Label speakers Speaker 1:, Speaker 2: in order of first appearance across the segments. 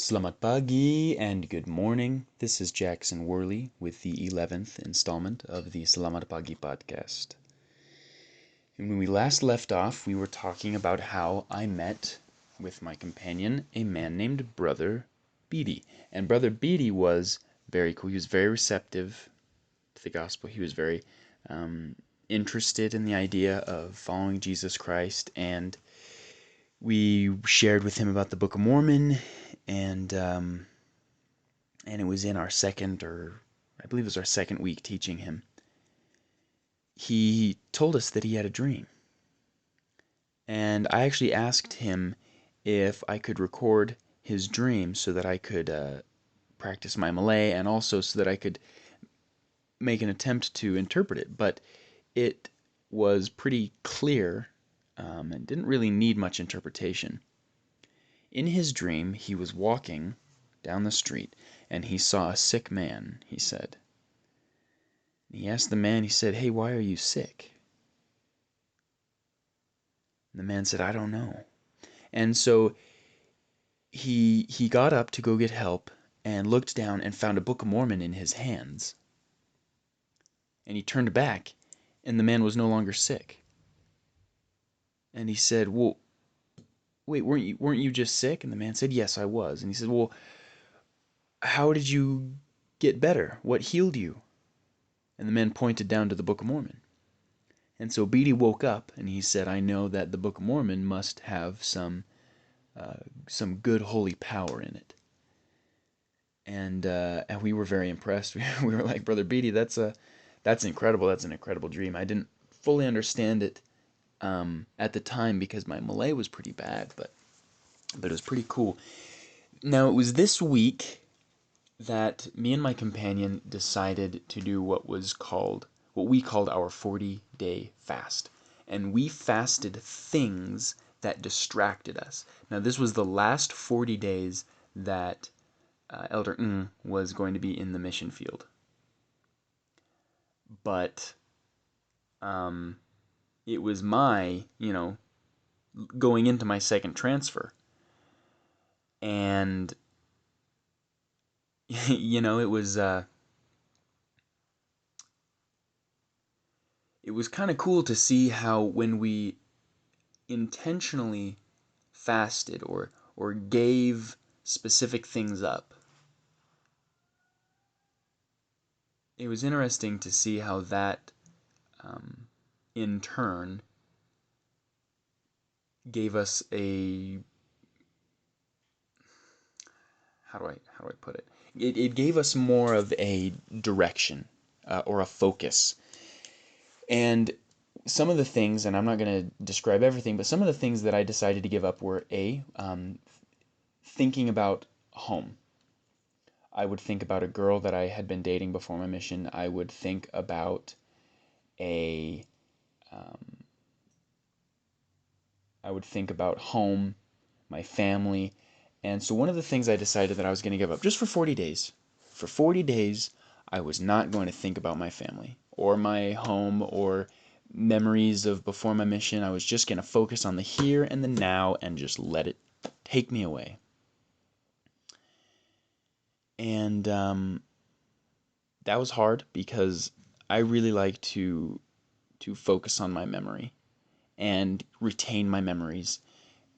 Speaker 1: Selamat Pagi and good morning. This is Jackson Wehrli with the 11th installment of the Selamat Pagi podcast. And when we last left off, we were talking about how I met with my companion, a man named Brother Beatty. And Brother Beatty was very cool. He was very receptive to the gospel. He was very interested in the idea of following Jesus Christ, and we shared with him about the Book of Mormon, and it was in our second, or I believe it was our second week teaching him. He told us that he had a dream, and I actually asked him if I could record his dream so that I could practice my Malay, and also so that I could make an attempt to interpret it. But it was pretty clear and didn't really need much interpretation. In his dream, he was walking down the street, and he saw a sick man, he said. He asked the man, he said, "Hey, why are you sick?" And the man said, "I don't know." And so he got up to go get help and looked down and found a Book of Mormon in his hands. And he turned back, and the man was no longer sick. And he said, "Well, wait, weren't you just sick?" And the man said, "Yes, I was." And he said, "Well, how did you get better? What healed you?" And the man pointed down to the Book of Mormon. And so Beatty woke up and he said, "I know that the Book of Mormon must have some good holy power in it." And we were very impressed. We were like, "Brother Beatty, that's incredible. That's an incredible dream." I didn't fully understand it at the time because my Malay was pretty bad, but it was pretty cool. Now, it was this week that me and my companion decided to do what we called our 40-day fast. And we fasted things that distracted us. Now, this was the last 40 days that Elder Ng was going to be in the mission field. But it was my, going into my second transfer. And it was kind of cool to see how when we intentionally fasted or gave specific things up, it was interesting to see how that in turn gave us a, how do I put it? It gave us more of a direction or a focus. And some of the things, and I'm not going to describe everything, but some of the things that I decided to give up were thinking about home. I would think about a girl that I had been dating before my mission. I would think about home, my family. And so one of the things I decided that I was going to give up just for 40 days. For 40 days, I was not going to think about my family or my home or memories of before my mission. I was just going to focus on the here and the now and just let it take me away. And that was hard because I really like to focus on my memory and retain my memories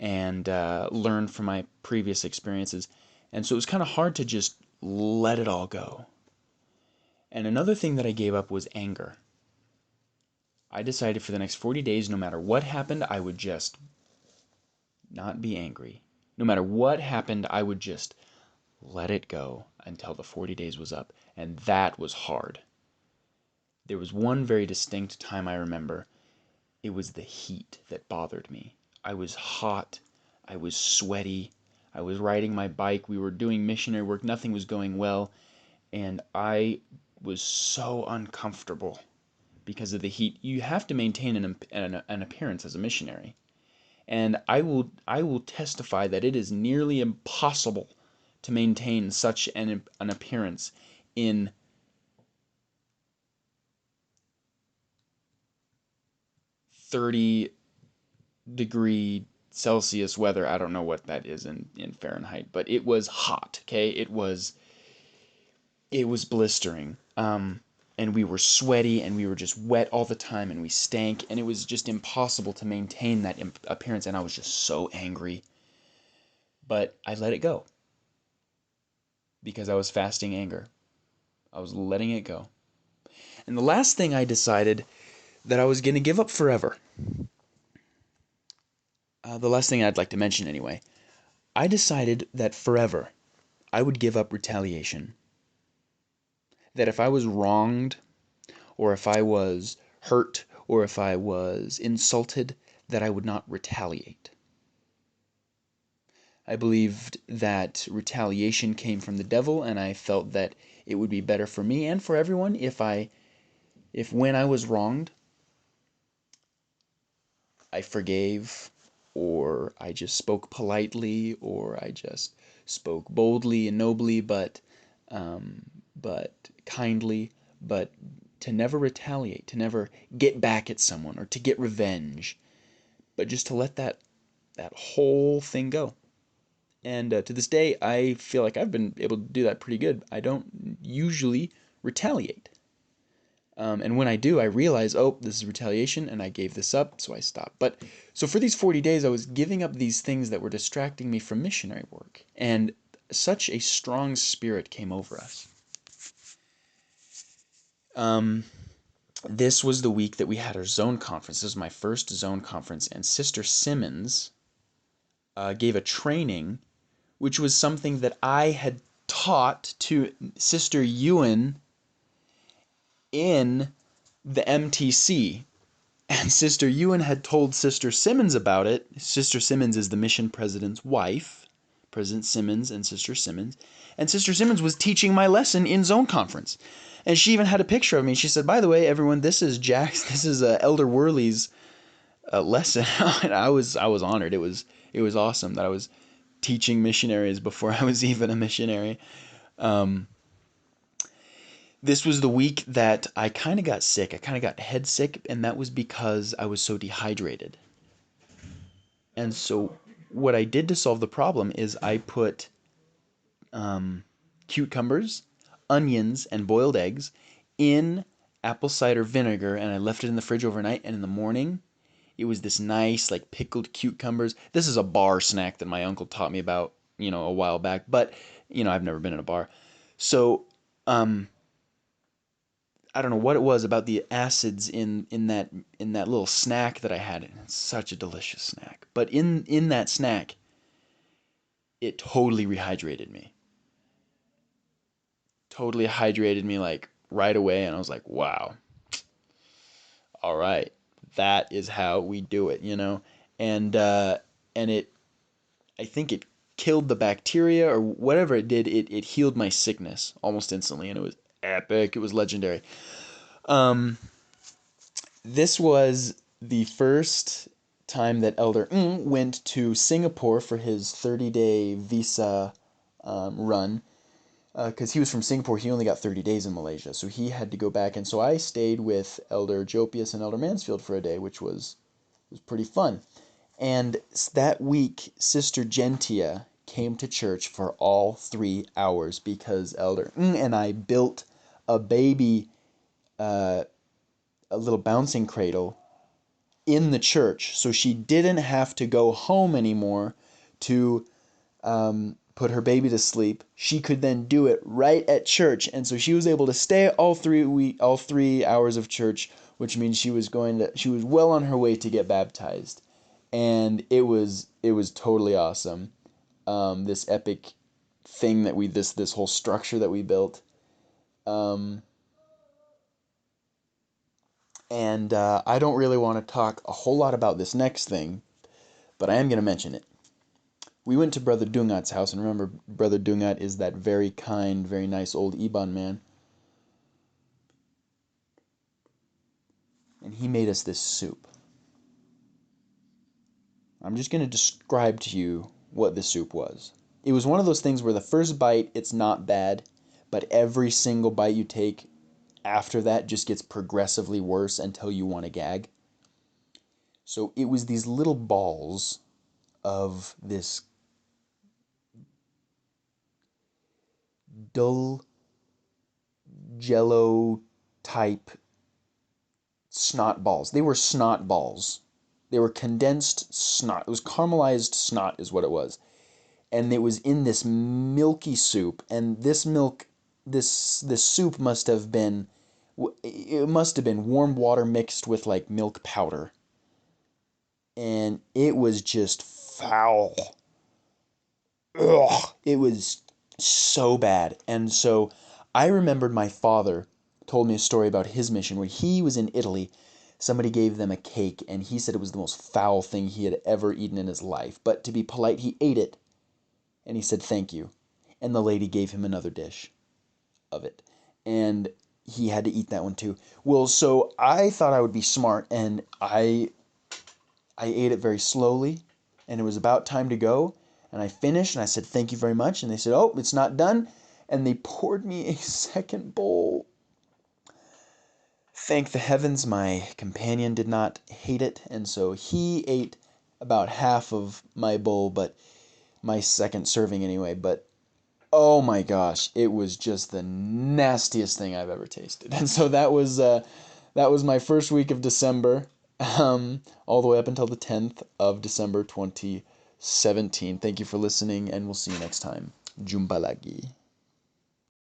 Speaker 1: and learn from my previous experiences. And so it was kind of hard to just let it all go. And another thing that I gave up was anger. I decided for the next 40 days, no matter what happened, I would just not be angry. No matter what happened, I would just let it go until the 40 days was up. And that was hard. There was one very distinct time I remember. It was the heat that bothered me. I was hot. I was sweaty. I was riding my bike. We were doing missionary work. Nothing was going well. And I was so uncomfortable because of the heat. You have to maintain an appearance as a missionary. And I will testify that it is nearly impossible to maintain such an appearance in 30-degree Celsius weather. I don't know what that is in Fahrenheit, but it was hot, okay? It was blistering. And we were sweaty and we were just wet all the time and we stank and it was just impossible to maintain that appearance and I was just so angry. But I let it go because I was fasting anger. I was letting it go. And the last thing I decided that I was going to give up forever. The last thing I'd like to mention anyway. I decided that forever I would give up retaliation. That if I was wronged, or if I was hurt, or if I was insulted, that I would not retaliate. I believed that retaliation came from the devil, and I felt that it would be better for me and for everyone if when I was wronged, I forgave, or I just spoke politely, or I just spoke boldly and nobly, but kindly, but to never retaliate, to never get back at someone or to get revenge, but just to let that whole thing go. And to this day, I feel like I've been able to do that pretty good. I don't usually retaliate. And when I do, I realize, oh, this is retaliation, and I gave this up, so I stopped. But so for these 40 days, I was giving up these things that were distracting me from missionary work. And such a strong spirit came over us. This was the week that we had our zone conference. This was my first zone conference, and Sister Simmons gave a training, which was something that I had taught to Sister Ewan in the MTC. And Sister Ewan had told Sister Simmons about it. Sister Simmons is the mission president's wife, President Simmons and Sister Simmons. And Sister Simmons was teaching my lesson in zone conference. And she even had a picture of me. She said, by the way, everyone, this is Elder Wehrli's lesson. And I was honored. It was awesome that I was teaching missionaries before I was even a missionary. This was the week that I kind of got sick. I kind of got head sick, and that was because I was so dehydrated. And so what I did to solve the problem is I put cucumbers, onions, and boiled eggs in apple cider vinegar, and I left it in the fridge overnight, and in the morning, it was this nice, like, pickled cucumbers. This is a bar snack that my uncle taught me about, a while back, but, I've never been in a bar. So, I don't know what it was about the acids in that little snack that I had. It's such a delicious snack. But in that snack, it totally rehydrated me. Totally hydrated me like right away, and I was like, wow. All right. That is how we do it, And I think it killed the bacteria or whatever it did. It healed my sickness almost instantly, and it was epic. It was legendary. This was the first time that Elder went to Singapore for his 30-day visa run. Because he was from Singapore, he only got 30 days in Malaysia, so he had to go back. And so I stayed with Elder Jopius and Elder Mansfield for a day, which was pretty fun. And that week, Sister Gentia came to church for all 3 hours because Elder and I built a baby, a little bouncing cradle in the church, so she didn't have to go home anymore to put her baby to sleep. She could then do it right at church, and so she was able to stay all 3 hours of church, which means she was well on her way to get baptized, and it was totally awesome. This epic thing that this whole structure that we built. And I don't really want to talk a whole lot about this next thing, but I am going to mention it. We went to Brother Dungat's house, and remember, Brother Dungat is that very kind, very nice old Iban man. And he made us this soup. I'm just going to describe to you what the soup was. It was one of those things where the first bite, it's not bad, but every single bite you take after that just gets progressively worse until you want to gag. So it was these little balls of this dull jello type snot balls. They were snot balls. They were condensed snot. It was caramelized snot is what it was. And it was in this milky soup, and this soup must have been warm water mixed with like milk powder. And it was just foul. Ugh, it was so bad. And so I remembered my father told me a story about his mission where he was in Italy. Somebody gave them a cake, and he said it was the most foul thing he had ever eaten in his life. But to be polite, he ate it, and he said thank you. And the lady gave him another dish of it. And he had to eat that one too. Well, so I thought I would be smart, and I ate it very slowly, and it was about time to go. And I finished, and I said, thank you very much. And they said, oh, it's not done. And they poured me a second bowl. Thank the heavens my companion did not hate it, and so he ate about half of my bowl, but my second serving anyway. But oh my gosh, it was just the nastiest thing I've ever tasted. And so that was my first week of December, all the way up until the 10th of December 2017. Thank you for listening, and we'll see you next time. Jumpa lagi.